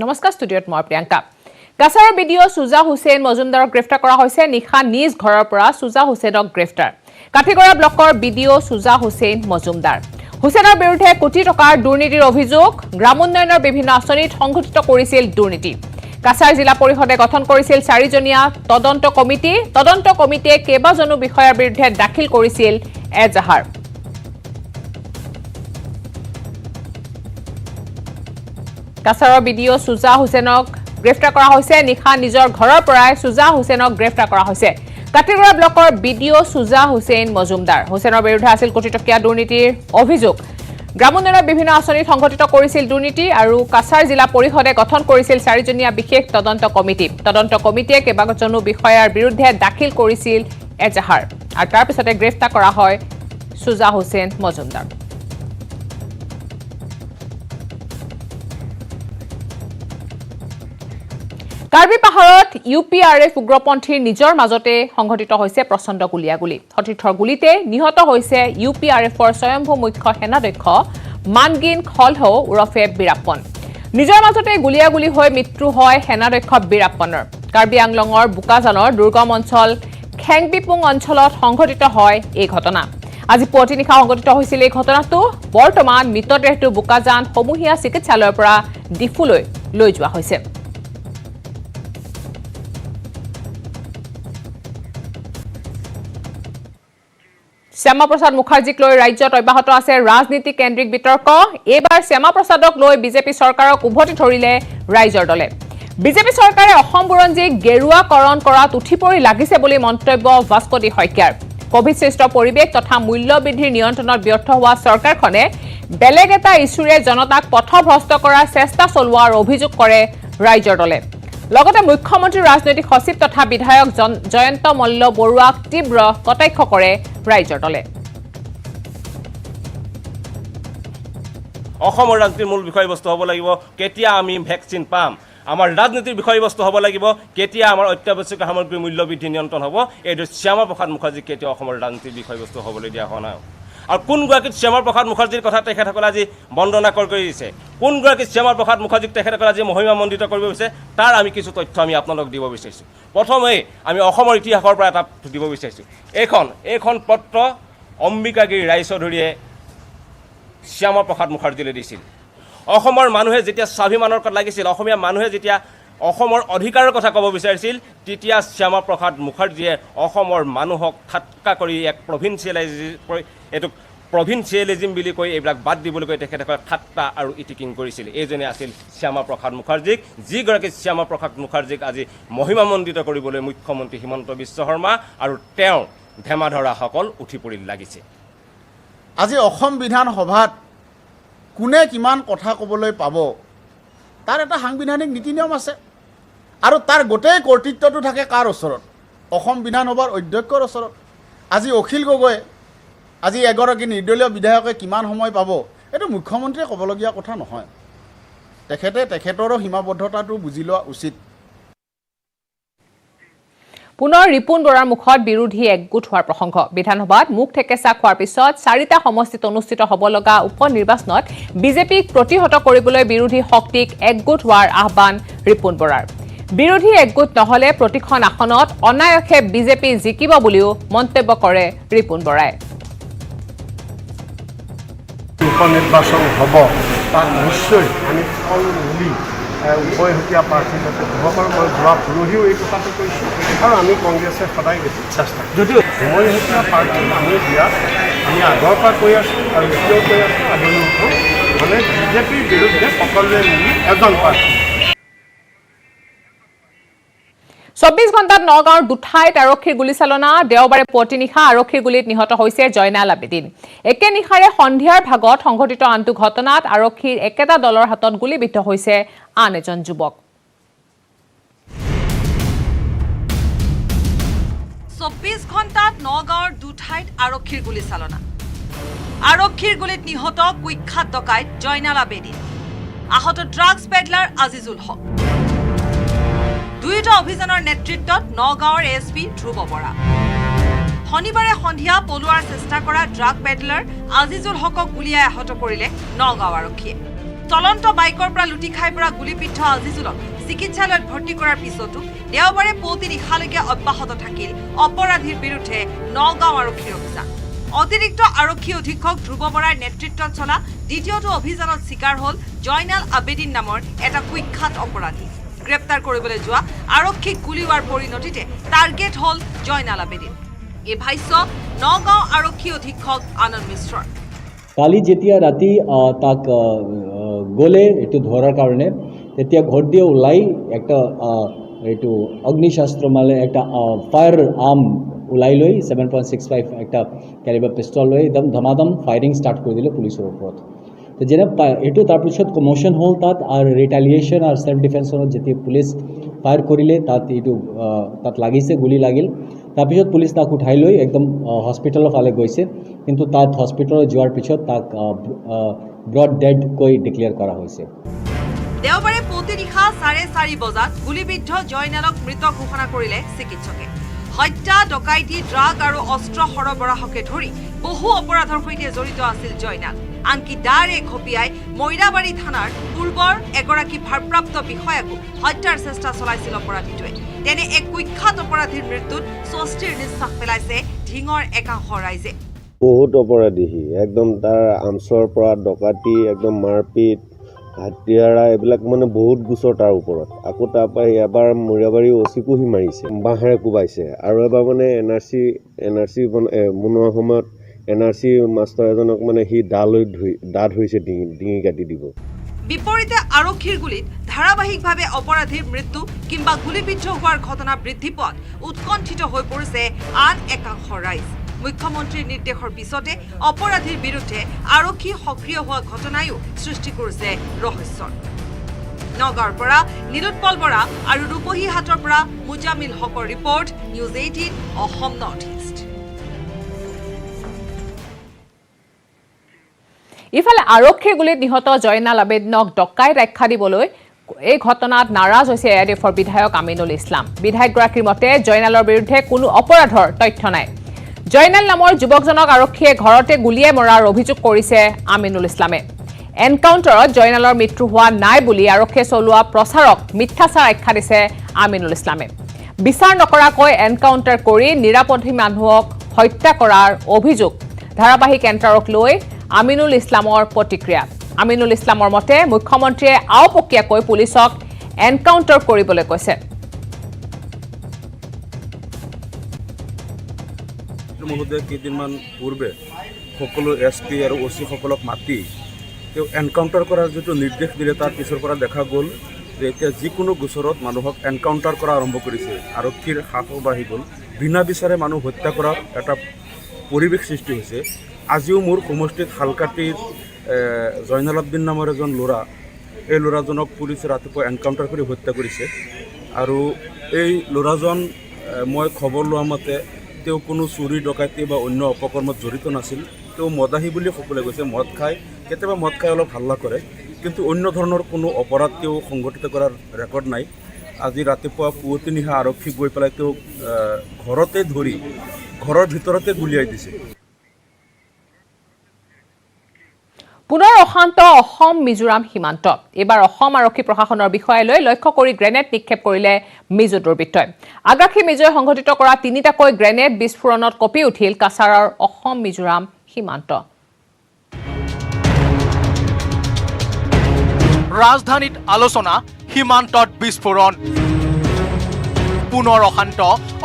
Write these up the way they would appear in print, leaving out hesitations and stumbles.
নমস্কাৰ ষ্টুডিঅ'ত মই প্ৰিয়ংকা কাছাৰৰ ভিডিঅ সুজা হুছেইন মজুমদাৰক গ্ৰেফতাৰ কৰা হৈছে নিখা নিজ ঘৰৰ পৰা সুজা হুছেইনক গ্ৰেফতাৰ কাঠিগড়া ব্লকৰ ভিডিঅ সুজা হুছেইন মজুমদাৰ হুছেইনৰ বিৰুদ্ধে কোটি টকাৰ দুৰ্নীতিৰ অভিযোগ গ্ৰামোন্নয়নৰ বিভিন্ন আঁচনিত সংঘটিত কৰিছিল দুৰ্নীতি কাছাৰ জিলা পৰিষদে গঠন কৰিছিল 4জনীয়া তদন্ত কমিটিয়ে কেইবাজনো বিষয়াৰ বিৰুদ্ধে দাখিল কৰিছিল এজাহাৰ কাছাৰৰ ভিডিঅ সুজা হুছেইনক গ্ৰেফতাৰ কৰা হৈছে নিখা নিজৰ ঘৰৰ পৰাই সুজা হুছেইনক গ্ৰেফতাৰ কৰা হৈছে কাঠিগড়া ব্লকৰ ভিডিঅ সুজা হুছেইন মজুমদাৰ হুছেইনৰ বিৰুদ্ধে আছিল কোটি টকীয়া দুৰ্নীতিৰ অভিযোগ গ্ৰামোন্নয়নৰ বিভিন্ন আঁচনিত সংঘটিত কৰিছিল দুৰ্নীতি আৰু কাছাৰ জিলা পৰিষদে গঠন কৰিছিল 4জনীয়া বিশেষ তদন্ত কমিটিয়ে কেইবাজনো বিষয়াৰ বিৰুদ্ধে দাখিল কৰিছিল এজাহাৰ আৰু তাৰ পিছতে গ্ৰেফতাৰ কৰা হয় সুজা হুছেইন মজুমদাৰ কাৰ্বি পাহাৰত ইউপিআৰএফ উগ্ৰপন্থীৰ নিজৰ মাজতে সংঘটিত হৈছে প্ৰচণ্ড গুলিয়াগুলি সতীৰ্থৰ গুলিতে নিহত হৈছে ইউপিআৰএফৰ স্বয়ম্ভূ মুখ্য সেনাধ্যক্ষ মানগিন খলহো উৰফে বীৰাপ্পন নিজৰ মাজতে গুলিয়াগুলি হৈ মৃত্যু হয় সেনাধ্যক্ষ বীৰাপ্পনৰ কাৰ্বি আংলঙৰ বুকাজানৰ দুৰ্গম অঞ্চল খেংবিপুং অঞ্চলত সংঘটিত হয় এই ঘটনা আজি পুৱতি নিশা সংঘটিত হৈছিল এই ঘটনাটো বৰ্তমান মৃতদেহটো বুকাজান সমূহীয়া চিকিৎসালয়ৰ পৰা ডিফুলৈ লৈ যোৱা হৈছে শ্যামা প্ৰসাদ মুখাৰ্জীক লৈ ৰাজ্যত অব্যাহত আছে ৰাজনীতি কেন্দ্ৰিক বিতৰ্ক এইবাৰ শ্যামা প্ৰসাদক লৈ বিজেপি চৰকাৰক উভতি ধৰিলে ৰাইজৰ দলে বিজেপি চৰকাৰে অসম বুৰঞ্জীক গেৰুৱাকৰণ কৰাত উঠিপৰি লাগিছে বুলি মন্তব্য ভাস্কতি শইকীয়াৰ কোভিড সৃষ্ট পৰিৱেশ তথা মূল্য বৃদ্ধিৰ নিয়ন্ত্ৰণত ব্যৰ্থ হোৱা চৰকাৰখনে বেলেগ এটা ইছ্যুৰে জনতাক পথভ্ৰষ্ট কৰাৰ চেষ্টা চলোৱাৰ অভিযোগ কৰে ৰাইজৰ দলে লগতে মুখ্যমন্ত্ৰী ৰাজনৈতিক সচিব তথা বিধায়ক জয়ন্ত মল্ল বৰুৱাক তীব্ৰ কটাক্ষ কৰে ৰাইজৰ দলে অসমৰ ৰাজনীতিৰ মূল বিষয়বস্তু হ'ব লাগিব কেতিয়া আমি ভেকচিন পাম আমাৰ ৰাজনীতিৰ বিষয়বস্তু হ'ব লাগিব কেতিয়া আমাৰ অত্যাৱশ্যকীয় সামগ্ৰীৰ মূল্য বৃদ্ধি নিয়ন্ত্ৰণ হ'ব এইটো শ্যামা প্ৰসাদ মুখাৰ্জীক কেতিয়া অসমৰ ৰাজনীতিৰ বিষয়বস্তু হ'বলৈ দিয়া হোৱা নাই আৰু কোনগৰাকী শ্যামা প্ৰসাদ মুখাৰ্জীৰ কথা তেখেতসকলে আজি বন্দনা কৰি দিছে কোনগৰাকী শ্যামা প্ৰসাদ মুখাৰ্জীক তেখেতসকলে আজি মহিমামণ্ডিত কৰিব বিচাৰিছে তাৰ আমি কিছু তথ্য আমি আপোনালোকক দিব বিচাৰিছোঁ প্ৰথমেই আমি অসমৰ ইতিহাসৰ পৰা এটা দিব বিচাৰিছোঁ এইখন পত্ৰ অম্বিকাগিৰি ৰায়চৌধুৰীয়ে শ্যামা প্ৰসাদ মুখাৰ্জীলৈ দিছিল অসমৰ মানুহে যেতিয়া স্বাভিমানৰ কথা লাগিছিল অসমীয়া মানুহে যেতিয়া অসমৰ অধিকাৰৰ কথা ক'ব বিচাৰিছিল তেতিয়া শ্যামা প্ৰসাদ মুখাৰ্জীয়ে অসমৰ মানুহক ঠাট্টা কৰি এক প্ৰভিন্সিয়েলিজিম বুলি কৈ এইবিলাক বাদ দিবলৈ কৈ তেখেতসকলে ঠাট্টা আৰু ইটিকিং কৰিছিল এইজনে আছিল শ্যামা প্ৰসাদ মুখাৰ্জীক যিগৰাকী শ্যামা প্ৰসাদ মুখাৰ্জীক আজি মহিমামণ্ডিত কৰিবলৈ মুখ্যমন্ত্ৰী হিমন্ত বিশ্ব শৰ্মা আৰু তেওঁৰ ধেমাধৰাসকল উঠি পৰি লাগিছে আজি অসম বিধানসভাত কোনে কিমান কথা ক'বলৈ পাব তাৰ এটা সাংবিধানিক নীতি নিয়ম আছে আৰু তাৰ গোটেই কৰ্তৃত্বটো থাকে কাৰ ওচৰত অসম বিধানসভাৰ অধ্যক্ষৰ ওচৰত আজি অখিল গগৈ আজি এগৰাকী নিৰ্দলীয় বিধায়কে কিমান সময় পাব এইটো মুখ্যমন্ত্ৰীয়ে ক'বলগীয়া কথা নহয় তেখেতৰো সীমাবদ্ধতাটো বুজি লোৱা উচিত পুনৰ ৰিপুন বৰাৰ মুখত বিৰোধী একগোট হোৱাৰ প্ৰসংগ বিধানসভাত মুখ ঠেকেচা খোৱাৰ পিছত 4টা সমষ্টিত অনুষ্ঠিত হ'ব লগা উপ নিৰ্বাচনত বিজেপিক প্ৰতিহত কৰিবলৈ বিৰোধী শক্তিক একগোট হোৱাৰ আহ্বান ৰিপুন বৰাৰ বিৰোধী একগোট নহলে প্ৰতিখন আসনত অনায়াসে বিজেপি জিকিব বুলিও মন্তব্য কৰে ৰিপুন বৰাই উপনিৰ্বাচন হ'ব তাত নিশ্চয় আমি ফল মিলি উভয়হতীয়া প্ৰাৰ্থী যাতে হ'ব পাৰোঁ মই যোৱা পৰহিও এই কথাটো কৈছোঁ আৰু আমি কংগ্ৰেছে সদায় বেছি চেষ্টা যদিও উভয়হতীয়া প্ৰাৰ্থী আমি দিয়াত আমি আগৰ পৰা কৈ আছোঁ আৰু এতিয়াও কৈ আছোঁ আগলৈও মানে বিজেপিৰ বিৰুদ্ধে সকলোৱে মিলি এজন প্ৰাৰ্থী 24 ঘণ্টাত নগাঁৱৰ দুঠাইত আৰক্ষীৰ গুলীচালনা দেওবাৰে পুৱতি নিশা আৰক্ষীৰ গুলীত নিহত হৈছে জয়নাল আবেদিন একে নিশাৰে সন্ধিয়াৰ ভাগত সংঘটিত আনটো ঘটনাত আৰক্ষীৰ একেটা দলৰ হাতত গুলীবিদ্ধ হৈছে আন এজন যুৱক 24 ঘণ্টাত নগাঁৱৰ দুঠাইত আৰক্ষীৰ গুলীচালনা আৰক্ষীৰ গুলীত নিহত কুখ্যাত ডকাইত জয়নাল আবেদিন আহত ড্ৰাগছ পেডলাৰ আজিজুল হক দুইটা অভিযানৰ নেতৃত্বত নগাঁৱৰ এছপি ধ্ৰুৱ বৰা শনিবাৰে সন্ধিয়া পলোৱাৰ চেষ্টা কৰা ড্ৰাগ পেডলাৰ আজিজুল হকক গুলিয়াই আহত কৰিলে নগাঁও আৰক্ষীয়ে চলন্ত বাইকৰ পৰা লুটি খাই পৰা গুলীবিদ্ধ আজিজুলক চিকিৎসালয়ত ভৰ্তি কৰাৰ পিছতো দেওবাৰে পুৱতি নিশালৈকে অব্যাহত থাকিল অপৰাধীৰ বিৰুদ্ধে নগাঁও আৰক্ষীৰ অভিযান। অতিৰিক্ত আৰক্ষী অধীক্ষক ধ্ৰুৱ বৰাৰ নেতৃত্বত চলা দ্বিতীয়টো অভিযানত চিকাৰ হ'ল জয়নাল আবেদিন নামৰ এটা কুখ্যাত অপৰাধী। গ্ৰেপ্তাৰ কৰিবলৈ যোৱা আৰক্ষীক গুলী হোৱাৰ পৰিণতিতে টাৰ্গেট হ'ল জয়নাল আবেদিন। এই ভাষ্য নগাঁও আৰক্ষী অধীক্ষক আনন্দ মিশ্ৰৰ। কালি যেতিয়া ৰাতি তাক গ'লে এইটো ধৰাৰ কাৰণে তেতিয়া ঘৰ দিয়ে ওলাই একটা এইটো অগ্নিশাস্ত্ৰ মানে একটা ফায়াৰ আৰ্ম ওলাই লৈ 7.65 একটা ক্যালিবাৰ পিষ্টল লৈ একদম ধমাধম ফায়াৰিং ষ্টাৰ্ট কৰি দিলে পুলিচৰ ওপৰত। তো যেনে এইটো তাৰপিছত কমোশ্যন হ'ল তাত আৰু ৰিটালিয়েশ্যন আৰু সেল্ফ ডিফেন্সত যেতিয়া পুলিচ ফায়াৰ কৰিলে তাত লাগিছে গুলি লাগিল। তাৰপিছত পুলিচ তাক উঠাই লৈ একদম হস্পিটেলৰ ফালে গৈছে, কিন্তু তাত হস্পিটেলত যোৱাৰ পিছত তাক ব্ৰড ডেড কৈ ডিক্লেয়াৰ কৰা হৈছে। দেওবাৰে পুৱতি নিশা 4:30 বজাত গুলীবিদ্ধ জয়নালক মৃত ঘোষণা কৰিলে চিকিৎসকে। হত্যা, ডকাইতি, ড্ৰাগ আৰু অস্ত্ৰ সৰবৰাহকে ধৰি বহু অপৰাধৰ সৈতে জড়িত আছিল জয়নাল। আনকি দাৰে ঘপিয়াই মৈৰাবাৰী থানাৰ পূৰ্বৰ এগৰাকী ভাৰপ্ৰাপ্ত বিষয়াকো হত্যাৰ চেষ্টা চলাইছিল অপৰাধীটোৱে। তেনে এক কুখ্যাত অপৰাধীৰ মৃত্যুত স্বস্তিৰ নিশ্বাস পেলাইছে ঢিঙৰ একাংশ ৰাইজে। বহুত অপৰাধী একদম তাৰ আৰ্মছৰ পৰা ডকাতি একদম মাৰপিট হাতিয়াৰা এইবিলাক মানে বহুত গোচৰ তাৰ ওপৰত। আকৌ তাৰপৰা এবাৰ মৈৰাবাৰী অচিকো সি মাৰিছে, বাঁহেৰে কোবাইছে। আৰু এবাৰ মানে এন.আৰ.চি বনোৱাৰ সময়ত এন.আৰ.চি মাষ্টৰ এজনক মানে সি দা ধৰিছে ডিঙি কাটি দিব। বিপৰীতে আৰক্ষীৰ গুলীত ধাৰাবাহিকভাৱে অপৰাধীৰ মৃত্যু কিংবা গুলীবিদ্ধ হোৱাৰ ঘটনা বৃদ্ধি পোৱাত উৎকণ্ঠিত হৈ পৰিছে আন একাংশ ৰাইজ। মুখ্যমন্ত্ৰীৰ নিৰ্দেশৰ পিছতে অপৰাধীৰ বিৰুদ্ধে আৰক্ষী সক্ৰিয় হোৱা ঘটনায়ো সৃষ্টি কৰিছে ৰহস্যৰ। নগাঁৱৰ পৰা নীলোৎপল বৰা আৰু ৰূপহীহাটৰ পৰা মুজামিল হকৰ report, news 18 Assam north east. ইফালে আৰক্ষীৰ গুলীত নিহত জয়নাল আবেদিনক ডকাইত আখ্যা দিবলৈ এই ঘটনাত নাৰাজ হৈছে এআইডিএফৰ বিধায়ক আমিনুল ইছলাম। বিধায়কগৰাকীৰ মতে জয়নালৰ বিৰুদ্ধে কোনো অপৰাধৰ তথ্য নাই। জয়নাল নামৰ যুৱকজনক আৰক্ষীয়ে ঘৰতে গুলীয়াই মৰাৰ অভিযোগ কৰিছে আমিনুল ইছলামে। এনকাউণ্টাৰত জয়নালৰ মৃত্যু হোৱা নাই বুলি আৰক্ষীয়ে চলোৱা প্ৰচাৰক মিথ্যাচাৰ আখ্যা দিছে আমিনুল ইছলামে। বিচাৰ নকৰাকৈ এনকাউণ্টাৰ কৰি নিৰাপদী মানুহক হত্যা কৰাৰ অভিযোগ। ধাৰাবাহিক এনকাউণ্টাৰক লৈ আমিনুল ইছলামৰ প্ৰতিক্ৰিয়া। আমিনুল ইছলামৰ মতে মুখ্যমন্ত্ৰীয়ে আওপকীয়াকৈ পুলিচক এনকাউণ্টাৰ কৰিবলৈ কৈছে। মহোদয় কেইদিনমান পূৰ্বে সকলো SP আৰু OC সকলক মাতি তেওঁ এনকাউণ্টাৰ কৰাৰ যিটো নিৰ্দেশ দিলে তাৰ পিছৰ পৰা দেখা গ'ল যে এতিয়া যিকোনো গোচৰত মানুহক এনকাউণ্টাৰ কৰা আৰম্ভ কৰিছে। আৰক্ষীৰ সাহস বাঢ়ি গ'ল, বিনা বিচাৰে মানুহ হত্যা কৰাৰ এটা পৰিৱেশ সৃষ্টি হৈছে। আজিও মোৰ সমষ্টিত শালকাটিৰ জয়নাল আবেদিন নামৰ এজন ল'ৰা, এই ল'ৰাজনক পুলিচে ৰাতিপুৱা এনকাউণ্টাৰ কৰি হত্যা কৰিছে। আৰু এই ল'ৰাজন মই খবৰ লোৱা মতে তেওঁ কোনো চুৰি ডকাইতি বা অন্য অপকৰ্মত জড়িত নাছিল। তেওঁ মদাহী বুলি সকলোৱে কৈছে, মদ খায়, কেতিয়াবা মদ খাই অলপ হাল্লা কৰে, কিন্তু অন্য ধৰণৰ কোনো অপৰাধ তেওঁ সংঘটিত কৰাৰ ৰেকৰ্ড নাই। আজি ৰাতিপুৱা পুৱতি নিশা আৰক্ষী গৈ পেলাই তেওঁক ঘৰতে ধৰি ঘৰৰ ভিতৰতে গুলিয়াই দিছে। পুনৰ অশান্ত অসম মিজোৰাম সীমান্ত। এইবাৰ অসম আৰক্ষী প্ৰশাসনৰ বিষয়ালৈ লক্ষ্য কৰি গ্ৰেনেড নিক্ষেপ কৰিলে মিজো দুৰ্বৃত্তই। আগ্ৰাসী মিজোই সংঘটিত কৰা 3টাকৈ গ্ৰেনেড বিস্ফোৰণত কঁপি উঠিল কাছাৰৰ অসম মিজোৰাম সীমান্ত। ৰাজধানীত আলোচনা, সীমান্তত বিস্ফোৰণ। পুনৰ অশান্ত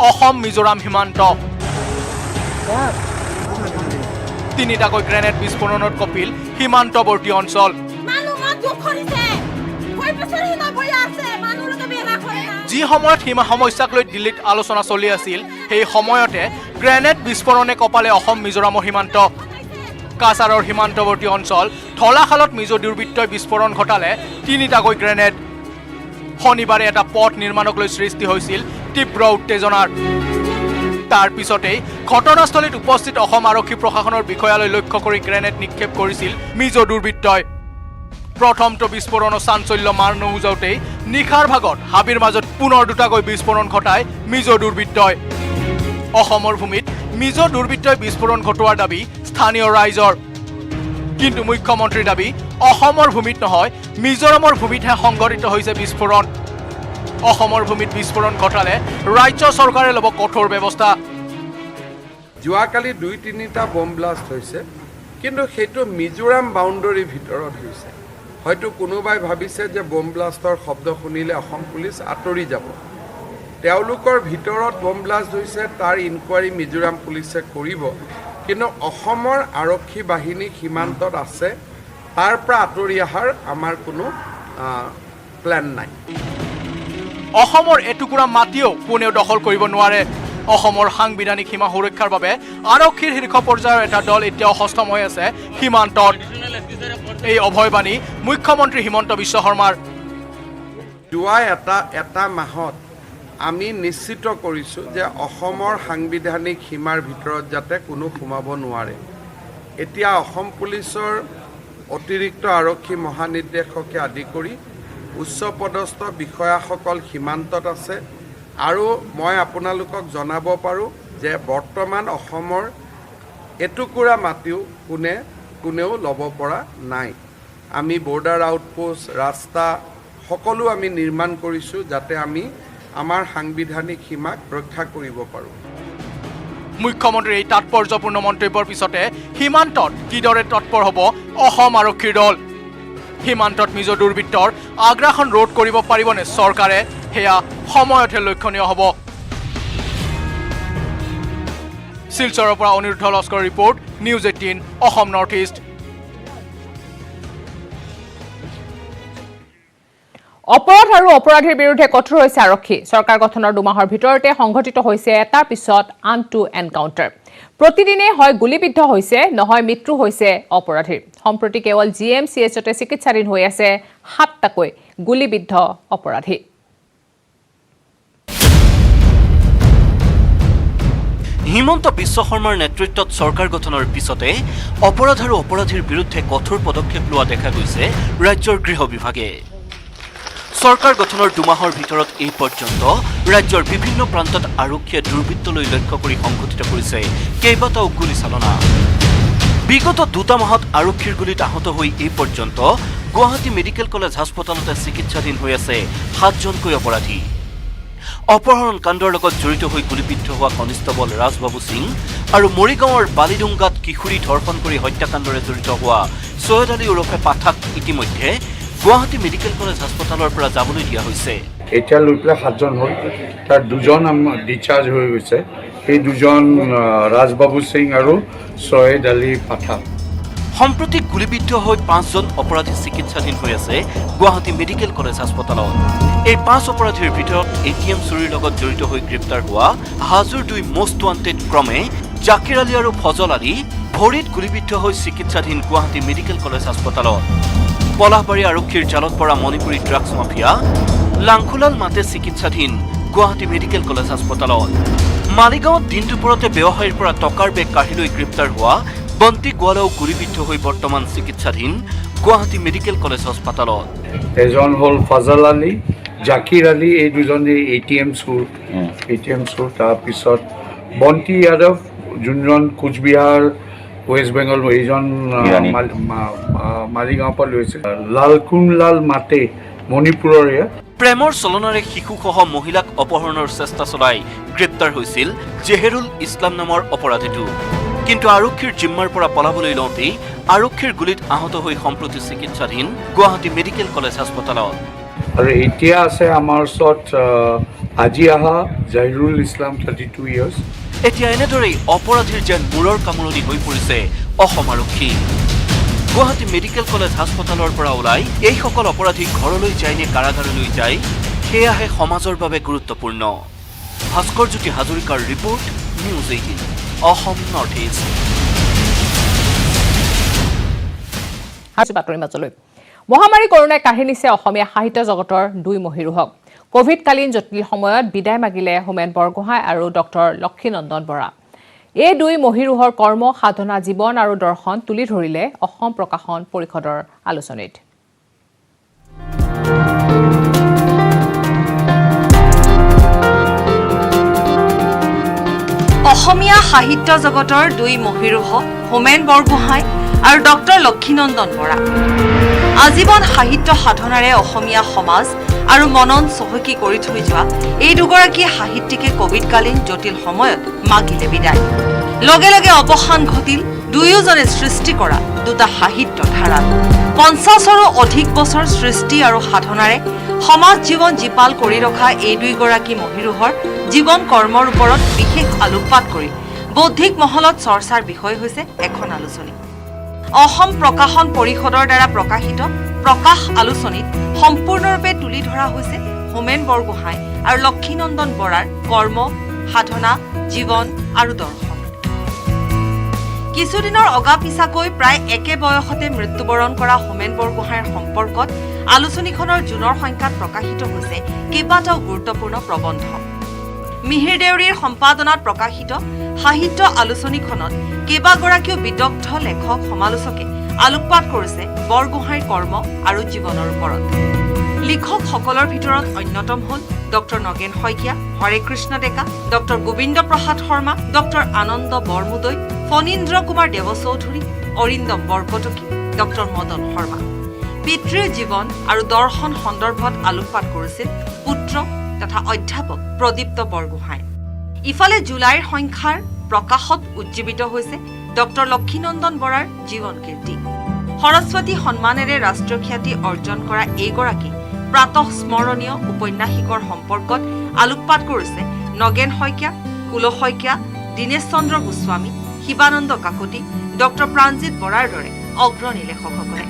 অসম মিজোৰাম সীমান্ত। 3টাকৈ গ্ৰেনেড বিস্ফোৰণত কঁপিল সীমান্তৱৰ্তী অঞ্চল। যি সময়ত সীমা সমস্যাক লৈ দিল্লীত আলোচনা চলি আছিল, সেই সময়তে গ্ৰেনেড বিস্ফোৰণে কঁপালে অসম মিজোৰামৰ সীমান্ত। কাছাৰৰ সীমান্তৱৰ্তী অঞ্চল ধলাখালত মিজো দুৰ্বৃত্তই বিস্ফোৰণ ঘটালে 3টাকৈ গ্ৰেনেড। শনিবাৰে এটা পথ নিৰ্মাণক লৈ সৃষ্টি হৈছিল তীব্ৰ উত্তেজনাৰ। তাৰ পিছতেই ঘটনাস্থলীত উপস্থিত অসম আৰক্ষী প্ৰশাসনৰ বিষয়ালৈ লক্ষ্য কৰি গ্ৰেনেড নিক্ষেপ কৰিছিল মিজো দুৰ্বৃত্তই। প্ৰথমটো বিস্ফোৰণৰ চাঞ্চল্য মাৰ নুবুজাওঁতেই নিশাৰ ভাগত হাবিৰ মাজত পুনৰ 2টাকৈ বিস্ফোৰণ ঘটায় মিজো দুৰ্বৃত্তই। অসমৰ ভূমিত মিজো দুৰ্বৃত্তই বিস্ফোৰণ ঘটোৱাৰ দাবী স্থানীয় ৰাইজৰ। কিন্তু মুখ্যমন্ত্ৰীৰ দাবী অসমৰ ভূমিত নহয় মিজোৰামৰ ভূমিতহে সংঘটিত হৈছে বিস্ফোৰণ অসমৰ ভূমিত বিস্ফোৰণ ঘটালে ৰাজ্য চৰকাৰে ল'ব কঠোৰ ব্যৱস্থা যোৱাকালি 2-3টা বম ব্লাষ্ট হৈছে কিন্তু সেইটো মিজোৰাম বাউণ্ডাৰীৰ ভিতৰত হৈছে হয়তো কোনোবাই ভাবিছে যে বম ব্লাষ্টৰ শব্দ শুনিলে অসম পুলিচ আঁতৰি যাব তেওঁলোকৰ ভিতৰত বম ব্লাষ্ট হৈছে তাৰ ইনকুৱাৰী মিজোৰাম পুলিচে কৰিব কিন্তু অসমৰ আৰক্ষী বাহিনী সীমান্তত আছে তাৰ পৰা আঁতৰি অহাৰ আমাৰ কোনো প্ল্যান নাই অসমৰ এটুকুৰা মাটিও কোনেও দখল কৰিব নোৱাৰে অসমৰ সাংবিধানিক সীমা সুৰক্ষাৰ বাবে আৰক্ষীৰ শীৰ্ষ পৰ্যায়ৰ এটা দল এতিয়াও সষ্টম হৈ আছে সীমান্তত এই অভয়বাণী মুখ্যমন্ত্ৰী হিমন্ত বিশ্ব শৰ্মাৰ যোৱা এটা মাহত আমি নিশ্চিত কৰিছোঁ যে অসমৰ সাংবিধানিক সীমাৰ ভিতৰত যাতে কোনো সোমাব নোৱাৰে এতিয়া অসম পুলিচৰ অতিৰিক্ত আৰক্ষী মহানিৰ্দেশকে আদি কৰি উচ্চপদস্থ বিষয়াসকল সীমান্তত আছে আৰু মই আপোনালোকক জনাব পাৰোঁ যে বৰ্তমান অসমৰ এটুকুৰা মাটিও কোনেও ল'ব পৰা নাই আমি বৰ্ডাৰ আউটপোষ্ট ৰাস্তা সকলো আমি নিৰ্মাণ কৰিছোঁ যাতে আমি আমাৰ সাংবিধানিক সীমাক ৰক্ষা কৰিব পাৰোঁ মুখ্যমন্ত্ৰীৰ এই তাৎপৰ্যপূৰ্ণ মন্তব্যৰ পিছতে সীমান্তত কিদৰে তৎপৰ হ'ব অসম আৰক্ষীৰ দল সীমান্তত মিজো দুৰ্বৃত্তৰ আগ্ৰাসন ৰোধ কৰিব পাৰিবনে চৰকাৰে সেয়া সময়তহে লক্ষণীয় হ'ব শিলচৰৰ পৰা Aniruddha Laskar report news 18 Assam north east অপৰাধ আৰু অপৰাধীৰ বিৰুদ্ধে কঠোৰ হৈছে আৰক্ষী চৰকাৰ গঠনৰ 2 মাহৰ ভিতৰতে সংঘটিত হৈছে এটাৰ পিছত আনটো এনকাউণ্টাৰ প্ৰতিদিনে হয় গুলিবিদ্ধ হৈছে নহয় মৃত্যু হৈছে অপৰাধীৰ সম্প্ৰতি কেৱল GMCHতে চিকিৎসাধীন হৈ আছে 7টাকৈ গুলিবিদ্ধ অপৰাধী হিমন্ত বিশ্ব শৰ্মাৰ নেতৃত্বত চৰকাৰ গঠনৰ পিছতে অপৰাধ আৰু অপৰাধীৰ বিৰুদ্ধে কঠোৰ পদক্ষেপ লোৱা দেখা গৈছে ৰাজ্যৰ গৃহ বিভাগে চৰকাৰ গঠনৰ 2 মাহৰ ভিতৰত এই পৰ্যন্ত ৰাজ্যৰ বিভিন্ন প্ৰান্তত আৰক্ষীয়ে দুৰ্বৃত্তলৈ লক্ষ্য কৰি সংঘটিত কৰিছে কেইবাটাও গুলীচালনা বিগত 2টা মাহত আৰক্ষীৰ গুলীত আহত হৈ এই পৰ্যন্ত গুৱাহাটী মেডিকেল কলেজ হাস্পতালতে চিকিৎসাধীন হৈ আছে 7জনকৈ অপৰাধী অপহৰণ কাণ্ডৰ লগত জড়িত হৈ গুলীবিদ্ধ হোৱা কনিষ্টেবল ৰাজবাবু সিং আৰু মৰিগাঁৱৰ বালিডুংগাত কিশোৰী ধৰ্ষণ কৰি হত্যাকাণ্ডৰে জড়িত হোৱা সৈয়দ আলী ওৰফে পাঠাক ইতিমধ্যে গুৱাহাটী মেডিকেল কলেজ হাস্পতালৰ পৰা যাবলৈ দিয়া হৈছে এতিয়া লৈ পেলাই 7জন হ'ল তাৰ 2জন ডিচাৰ্জ হৈ গৈছে এই 2জন ৰাজবাবু সিং আৰু সৈয়দ আলী পাঠাক সম্প্ৰতি গুলীবিদ্ধ হৈ 5জন অপৰাধী চিকিৎসাধীন হৈ আছে গুৱাহাটী মেডিকেল কলেজ হাস্পতালত এই 5 অপৰাধীৰ ভিতৰত ATM চুৰিৰ লগত জড়িত হৈ গ্ৰেপ্তাৰ হোৱা হাজোৰ 2 মোষ্ট ৱান্টেড ক্ৰমে জাকিৰ আলী আৰু ফজল আলী ভৰিত গুলীবিদ্ধ হৈ চিকিৎসাধীন গুৱাহাটী মেডিকেল কলেজ হাস্পতালত পলাশবাৰী আৰক্ষীৰ জালত পৰা মণিপুৰী ড্ৰাগছ মাফিয়া লাংখুলাল মাতে চিকিৎসাধীন গুৱাহাটী মেডিকেল কলেজ হাস্পতালত মালিগাঁৱত দিন দুপৰতে ব্যৱসায়ীৰ পৰা টকাৰ বেগ কাঢ়ি লৈ গ্ৰেপ্তাৰ হোৱা বন্তি গোৱালাও গুলীবিদ্ধ হৈ বৰ্তমান চিকিৎসাধীন গুৱাহাটী মেডিকেল কলেজ হাস্পতালত এজন হ'ল ফজল আলী জাকিৰ আলী এই 2জনে ATM চুৰ তাৰপিছত বন্তি যাদৱ যোনজন কোচবিহাৰ ৱেষ্ট বেংগল এইজন মালিগাঁৱৰ পৰা লৈছে লালকুমলাল মাতে মণিপুৰৰ প্ৰেমৰ চলনাৰে শিশুসহ মহিলাক অপহৰণৰ চেষ্টা চলাই গ্ৰেপ্তাৰ হৈছিল জেহেৰুল ইছলাম নামৰ অপৰাধীটো কিন্তু আৰক্ষীৰ জিম্মাৰ পৰা পলাবলৈ লওঁতেই আৰক্ষীৰ গুলীত আহত হৈ সম্প্ৰতি চিকিৎসাধীন গুৱাহাটী মেডিকেল কলেজ হাস্পতালত আৰু এতিয়া আছে আমাৰ ওচৰত আজি আহা জহিৰুল ইছলাম 32 ইয়াৰ্ছ এতিয়া এনেদৰেই অপৰাধীৰ যেন মূৰৰ কামৰণি হৈ পৰিছে অসম আৰক্ষী গুৱাহাটী মেডিকেল কলেজ হাস্পতালৰ পৰা ওলাই এইসকল অপৰাধী ঘৰলৈ যায় নে কাৰাগাৰলৈ যায় সেয়াহে সমাজৰ বাবে গুৰুত্বপূৰ্ণ ভাস্কৰজ্যোতি হাজৰিকাৰ report news 18 Assam north east বাতৰি মাজলৈ মহামাৰী কৰোণাই কাঢ়ি নিছে অসমীয়া সাহিত্য জগতৰ 2 মহীৰোহক কোভিডকালীন জটিল সময়ত বিদায় মাগিলে হোমেন বৰগোহাঁই আৰু ডক্টৰ লক্ষীনন্দন বৰা এই 2 মহীৰোহৰ কৰ্ম সাধনা জীৱন আৰু দৰ্শন তুলি ধৰিলে অসম প্ৰকাশন পৰিষদৰ আলোচনীত অসমীয়া সাহিত্য জগতৰ 2 মহীৰোহ হোমেন বৰগোহাঁই আৰু ডক্টৰ লক্ষীনন্দন বৰা। আজীৱন সাহিত্য সাধনাৰে অসমীয়া সমাজ আৰু মনন চহকী কৰি থৈ যোৱা এই দুগৰাকী সাহিত্যিকে কোভিডকালীন জটিল সময়ত মাগিলে বিদায়। লগে লগে অৱসান ঘটিল দুয়োজনে সৃষ্টি কৰা দুটা সাহিত্য ধাৰাত। 50ৰো অধিক বছৰ সৃষ্টি আৰু সাধনাৰে সমাজ জীৱন জীপাল কৰি ৰখা এই দুইগৰাকী মহিৰুহৰ জীৱন কৰ্মৰ ওপৰত বিশেষ আলোকপাত কৰি বৌদ্ধিক মহলত চৰ্চাৰ বিষয় হৈছে এখন আলোচনী। অসম প্ৰকাশন পৰিষদৰ দ্বাৰা প্ৰকাশিত প্ৰকাশ আলোচনীত সম্পূৰ্ণৰূপে তুলি ধৰা হৈছে হোমেন বৰগোহাঁই আৰু লক্ষীনন্দন বৰাৰ কৰ্ম, সাধনা, জীৱন আৰু দৰ্শন। কিছুদিনৰ অগাপিছাকৈ প্ৰায় একে বয়সতে মৃত্যুবৰণ কৰা হোমেন বৰগোহাঁইৰ সম্পৰ্কত আলোচনীখনৰ জুনৰ সংখ্যাত প্ৰকাশিত হৈছে কেইবাটাও গুৰুত্বপূৰ্ণ প্ৰবন্ধ। মিহিৰ দেউৰীৰ সম্পাদনাত প্ৰকাশিত সাহিত্য আলোচনীখনত কেইবাগৰাকীও বিদগ্ধ লেখক সমালোচকে আলোকপাত কৰিছে বৰগোহাঁইৰ কৰ্ম আৰু জীৱনৰ ওপৰত। লিখকসকলৰ ভিতৰত অন্যতম হ'ল ডক্টৰ নগেন শইকীয়া, হৰে কৃষ্ণ ডেকা, ডক্টৰ গোবিন্দ প্ৰসাদ শৰ্মা, ডক্টৰ আনন্দ বৰমুদৈ, ফণীন্দ্ৰ কুমাৰ দেৱচৌধুৰী, অৰিন্দম বৰকটকী, ডক্টৰ মদন শৰ্মা। পিতৃৰ জীৱন আৰু দৰ্শন সন্দৰ্ভত আলোকপাত কৰিছিল পুত্ৰ তথা অধ্যাপক প্ৰদীপ্ত বৰগোহাঁই। ইফালে জুলাইৰ সংখ্যাৰ প্ৰকাশত উজ্জীৱিত হৈছে ডক্টৰ লক্ষীনন্দন বৰাৰ জীৱন কীৰ্তি। সৰস্বতী সন্মানেৰে ৰাষ্ট্ৰীয় খ্যাতি অৰ্জন কৰা এইগৰাকী প্ৰাতঃস্মৰণীয় উপন্যাসিকৰ সম্পৰ্কত আলোকপাত কৰিছে নগেন শইকীয়া, কুল শইকীয়া, দীনেশ চন্দ্ৰ গোস্বামী, শিৱানন্দ কাকতি, ডক্টৰ প্ৰাণজিৎ বৰাৰ দৰে অগ্ৰণী লেখকসকলে।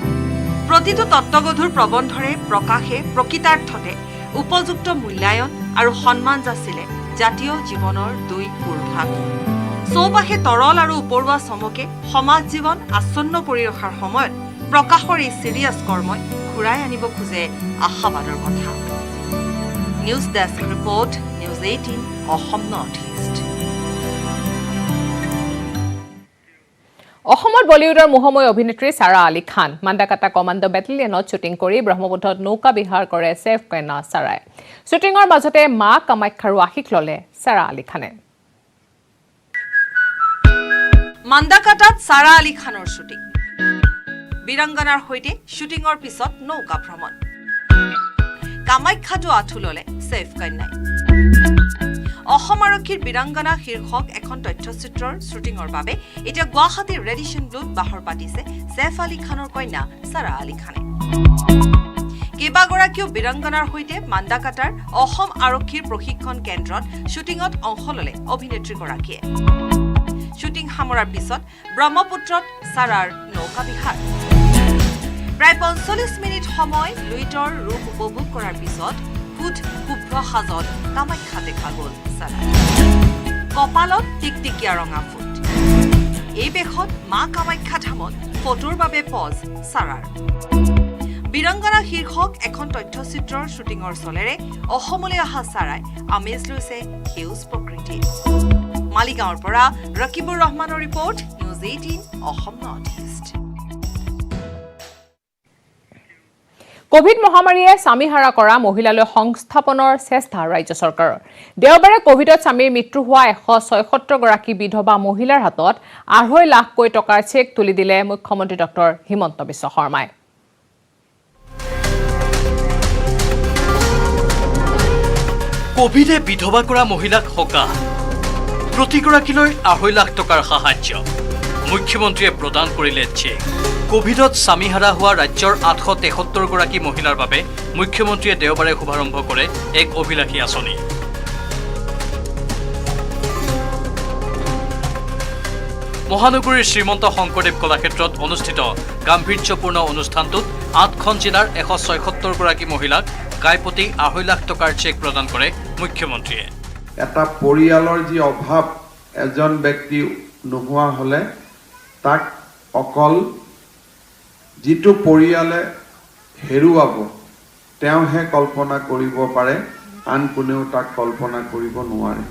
প্ৰতিটো তত্ত্বগধুৰ প্ৰবন্ধৰে প্ৰকাশে প্ৰকৃতাৰ্থতে উপযুক্ত মূল্যায়ন আৰু সন্মান যাচিলে জাতীয় জীৱনৰ দুই পূৰ্ভাগ। চৌপাশে তৰল আৰু উপৰুৱা চমকে সমাজ জীৱন আচ্ছন্ন কৰি ৰখাৰ সময়ত প্ৰকাশৰ এই চিৰিয়াছ কৰ্মই ঘূৰাই আনিব খোজে আশাবাদৰ কথা। News desk report, news 18 Assam north east. অসমত বলিউডৰ মোহময় অভিনেত্ৰী ছাৰা আলী খান মাণ্ডাকাটা কমাণ্ডো বেটেলিয়নত শ্বুটিং কৰি ব্ৰহ্মপুত্ৰত নৌকা বিহাৰ কৰে চেফ কন্যা ছাৰাই। শ্বুটিঙৰ মাজতে মা কামাখ্যাৰো আশীষ ললে ছাৰা আলী খানে। মাণ্ডাকাটাত ছাৰা আলী খানৰ শ্বুটিং। বীৰাংগনাৰ সৈতে শ্বুটিঙৰ পিছত নৌকা ভ্ৰমণ। কামাখ্যাটো আঁঠু ললে চেফ কন্যাই। অসম আৰক্ষীৰ বীৰাংগনা শীৰ্ষক এখন তথ্যচিত্ৰৰ শ্বুটিঙৰ বাবে এতিয়া গুৱাহাটীৰ ৰেডিশ্যন ব্লুত বাহৰ পাতিছে চেফ আলী খানৰ কন্যা ছাৰা আলী খানে। কেইবাগৰাকীও বীৰাংগনাৰ সৈতে মাণ্ডাকাটাৰ অসম আৰক্ষীৰ প্ৰশিক্ষণ কেন্দ্ৰত শ্বুটিঙত অংশ ললে অভিনেত্ৰীগৰাকীয়ে। শ্বুটিং সামৰাৰ পিছত ব্ৰহ্মপুত্ৰত ছাৰাৰ নৌকা বিহাৰ। প্ৰায় 45 মিনিট সময় লুইতৰ ৰূপ উপভোগ কৰাৰ পিছত ফুট শুভ্ৰ সাজত কামাখ্যা দেখা গ'ল ছাৰা। কপালত টিকটিকীয়া ৰঙা ফুট। এই বেশত মা কামাখ্যা ধামত ফটোৰ বাবে পজ ছাৰাৰ। বীৰাংগনা শীৰ্ষক এখন তথ্যচিত্ৰৰ শ্বুটিঙৰ চলেৰে অসমলৈ অহা ছাৰাই আমেজ লৈছে সেউজ প্ৰকৃতি। মালিগাঁৱৰ পৰা ৰকিবুৰ ৰহমানৰ report, news 18 Assam north east. Covid মহামাৰীয়ে স্বামীহাৰা কৰা মহিলালৈ সংস্থাপনৰ চেষ্টা ৰাজ্য চৰকাৰৰ। দেওবাৰে কোভিডত স্বামীৰ মৃত্যু হোৱা 176 গৰাকী বিধৱা মহিলাৰ হাতত 2.5 লাখকৈ টকাৰ চেক তুলি দিলে মুখ্যমন্ত্ৰী ডক্টৰ হিমন্ত বিশ্ব শৰ্মাই। কোভিডে বিধৱা কৰা মহিলাক সকাহ, প্ৰতিগৰাকীলৈ 2.5 লাখ টকাৰ সাহায্য। মুখ্যমন্ত্ৰীয়ে প্ৰদান কৰিলে চেক। কোভিডত স্বামীহাৰা হোৱা ৰাজ্যৰ 873 গৰাকী মহিলাৰ বাবে মুখ্যমন্ত্ৰীয়ে দেওবাৰে শুভাৰম্ভ কৰে এক অভিলাষী আঁচনি। মহানগৰীৰ শ্ৰীমন্ত শংকৰদেৱ কলাক্ষেত্ৰত অনুষ্ঠিত গাম্ভীৰ্যপূৰ্ণ অনুষ্ঠানটোত 8খন জিলাৰ 176 গৰাকী মহিলাক গাইপতি 2.5 লাখ টকাৰ চেক প্ৰদান কৰে মুখ্যমন্ত্ৰীয়ে। এটা পৰিয়ালৰ যি অভাৱ এজন ব্যক্তি নোহোৱা হ'লে তাক অকল যিটো পৰিয়ালে হেৰুৱাব তেওঁহে কল্পনা কৰিব পাৰে, আন কোনেও তাক কল্পনা কৰিব নোৱাৰে।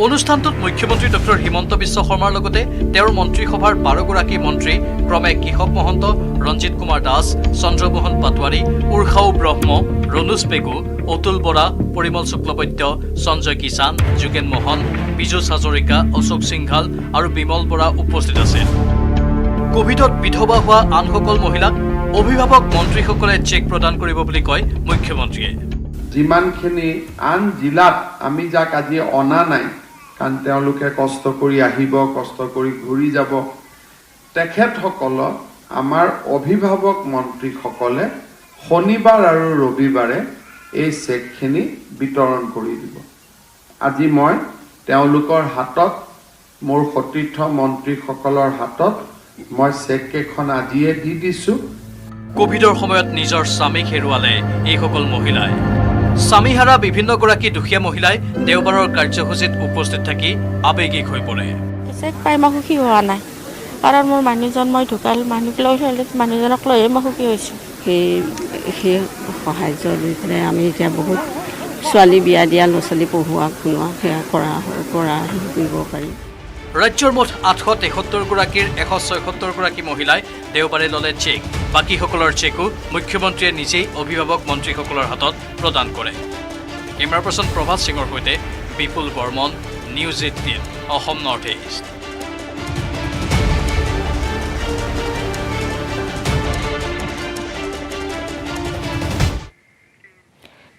অনুষ্ঠানটোত মুখ্যমন্ত্ৰী ডক্টৰ হিমন্ত বিশ্ব শৰ্মাৰ লগতে তেওঁৰ মন্ত্ৰীসভাৰ 12 গৰাকী মন্ত্ৰী ক্ৰমে কেশৱ মহন্ত, ৰঞ্জিত কুমাৰ দাস, চন্দ্ৰমোহন পাটোৱাৰী, উৰ্ষাও ব্ৰহ্ম, ৰণোজ পেগু, অতুল বৰা, পৰিমল শুক্লবৈদ্য, সঞ্জয় কিষাণ, যোগেন মোহন, পীযুষ হাজৰিকা, অশোক সিংঘাল আৰু বিমল বৰা উপস্থিত আছিল। কোভিডত বিধৱা হোৱা আনসকল মহিলাক অভিভাৱক মন্ত্ৰীসকলে চেক প্ৰদান কৰিব বুলি কয় মুখ্যমন্ত্ৰীয়ে। যিমানখিনি আন জিলাত আমি যাক আজি অনা নাই, কাৰণ তেওঁলোকে কষ্ট কৰি আহিব, কষ্ট কৰি ঘূৰি যাব, তেখেতসকলক আমাৰ অভিভাৱক মন্ত্ৰীসকলে শনিবাৰ আৰু ৰবিবাৰে এই চেকখিনি বিতৰণ কৰি দিব। আজি মই তেওঁলোকৰ হাতত, মোৰ সতীৰ্থ মন্ত্ৰীসকলৰ হাতত মই চেককেইখন আজিয়ে দি দিছোঁ। কোভিডৰ সময়ত নিজৰ স্বামীক হেৰুৱালে এইসকল মহিলাই। স্বামীহাৰা বিভিন্নগৰাকী দুখীয়া মহিলাই দেওবাৰৰ কাৰ্যসূচীত উপস্থিত থাকি আৱেগিক হৈ পৰে। চেক পাই মই সুখী হোৱা নাই, কাৰণ মোৰ মানুহজন মই ঢুকাল, মানুহজনক লৈহে মই সুখী হৈছোঁ। সেই সাহাৰ্য লৈ পেলাই আমি এতিয়া বহুত ছোৱালী বিয়া দিয়া, ল'ৰা ছোৱালী পঢ়োৱা শুনোৱা সেয়া কৰা কৰিব পাৰি। ৰাজ্যৰ মুঠ 873গৰাকীৰ 176গৰাকী মহিলাই দেওবাৰে ল'লে চেক। বাকীসকলৰ চেকো মুখ্যমন্ত্ৰীয়ে নিজেই অভিভাৱক মন্ত্ৰীসকলৰ হাতত প্ৰদান কৰে। কেমেৰা পাৰ্চন প্ৰভাত সিঙৰ সৈতে Bipul Barman, news 18 Assam north east.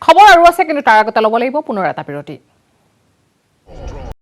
খবৰ আৰু আছে, কিন্তু তাৰ আগতে ল'ব লাগিব পুনৰ এটা বিৰতি।